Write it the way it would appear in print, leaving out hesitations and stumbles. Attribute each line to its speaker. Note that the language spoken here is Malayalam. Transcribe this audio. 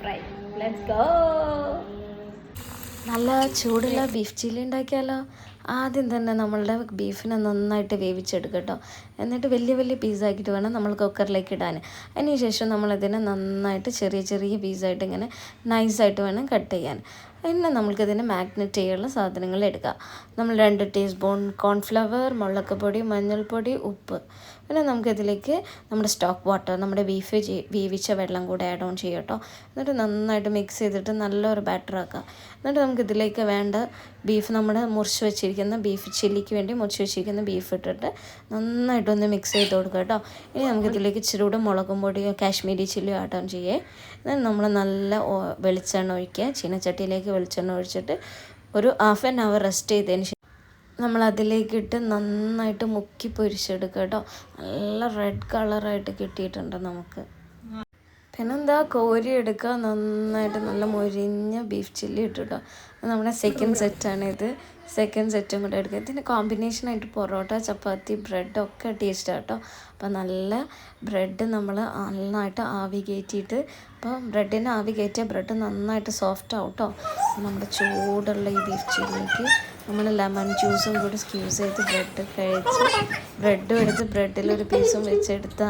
Speaker 1: ഫ്രൈ. Let's go.
Speaker 2: നല്ല ചൂടുള്ള ബീഫ് ചില്ലി ഉണ്ടാക്കിയാലോ. ആദ്യം തന്നെ നമ്മളുടെ ബീഫിനെ നന്നായിട്ട് വേവിച്ചെടുക്കുക കേട്ടോ. എന്നിട്ട് വലിയ വലിയ പീസാക്കിയിട്ട് വേണം നമ്മൾ കുക്കറിലേക്ക് ഇടാൻ. അതിന് ശേഷം നമ്മളിതിനെ നന്നായിട്ട് ചെറിയ ചെറിയ പീസായിട്ട് ഇങ്ങനെ നൈസായിട്ട് വേണം കട്ട് ചെയ്യാൻ. പിന്നെ നമ്മൾക്കിതിനെ മാഗ്നറ്റ് ചെയ്യാനുള്ള സാധനങ്ങൾ എടുക്കുക. നമ്മൾ 2 ടീസ്പൂൺ കോൺഫ്ലവർ, മുളക് പൊടി, മഞ്ഞൾപ്പൊടി, ഉപ്പ്. പിന്നെ നമുക്കിതിലേക്ക് നമ്മുടെ സ്റ്റോക്ക് വാട്ടർ, നമ്മുടെ ബീഫ് വേവിച്ച വെള്ളം കൂടെ ആഡ് ഓൺ ചെയ്യുക കേട്ടോ. എന്നിട്ട് നന്നായിട്ട് മിക്സ് ചെയ്തിട്ട് നല്ലൊരു ബാറ്റർ ആക്കുക. എന്നിട്ട് നമുക്കിതിലേക്ക് വേണ്ട ബീഫ്, നമ്മുടെ മുറിച്ച് വെച്ചിരിക്കുന്ന ബീഫ് ചില്ലിക്ക് വേണ്ടി മുറിച്ച് വെച്ചിരിക്കുന്ന ബീഫ് ഇട്ടിട്ട് നന്നായിട്ടൊന്ന് മിക്സ് ചെയ്ത് കൊടുക്കുക കേട്ടോ. ഇനി നമുക്കിതിലേക്ക് ഇച്ചിരി കൂടെ മുളകും പൊടിയോ കാശ്മീരി ചില്ലിയോ ആഡ് ഓൺ ചെയ്യേ. എന്നിട്ട് നമ്മൾ നല്ല വെളിച്ചെണ്ണ ഒഴിക്കുക. ചീനച്ചട്ടിയിലേക്ക് വെളിച്ചെണ്ണ ഒഴിച്ചിട്ട് ഒരു ഹാഫ് ആൻ അവർ റെസ്റ്റ് ചെയ്തതിന് ശേഷം നമ്മളതിലേക്കിട്ട് നന്നായിട്ട് മുക്കി പൊരിച്ചെടുക്കുക കേട്ടോ. നല്ല റെഡ് കളറായിട്ട് കിട്ടിയിട്ടുണ്ട് നമുക്ക്. പിന്നെന്താ, കോരി എടുക്കുക. നന്നായിട്ട് നല്ല മൊരിഞ്ഞ ബീഫ് ചില്ലി ഇട്ടിട്ടോ. നമ്മുടെ സെക്കൻഡ് സെറ്റാണിത്. സെക്കൻഡ് സെറ്റും കൂടെ എടുക്കുക. ഇതിന് കോമ്പിനേഷനായിട്ട് പൊറോട്ട, ചപ്പാത്തി, ബ്രെഡൊക്കെ ടേസ്റ്റാണ് കേട്ടോ. അപ്പോൾ നല്ല ബ്രെഡ് നമ്മൾ നന്നായിട്ട് ആവി കയറ്റിയിട്ട്, അപ്പോൾ ബ്രെഡിന് ആവി കയറ്റിയ ബ്രെഡ് നന്നായിട്ട് സോഫ്റ്റ് ആവും കേട്ടോ. നമ്മുടെ ചൂടുള്ള ഈ ബീഫ് ചില്ലിക്ക് നമ്മൾ ലെമൺ ജ്യൂസും കൂടി സ്ക്യൂസ് ചെയ്ത് ബ്രെഡ് കഴിച്ച്, ബ്രെഡും എടുത്ത് ബ്രെഡിലൊരു പീസും വെച്ചെടുത്ത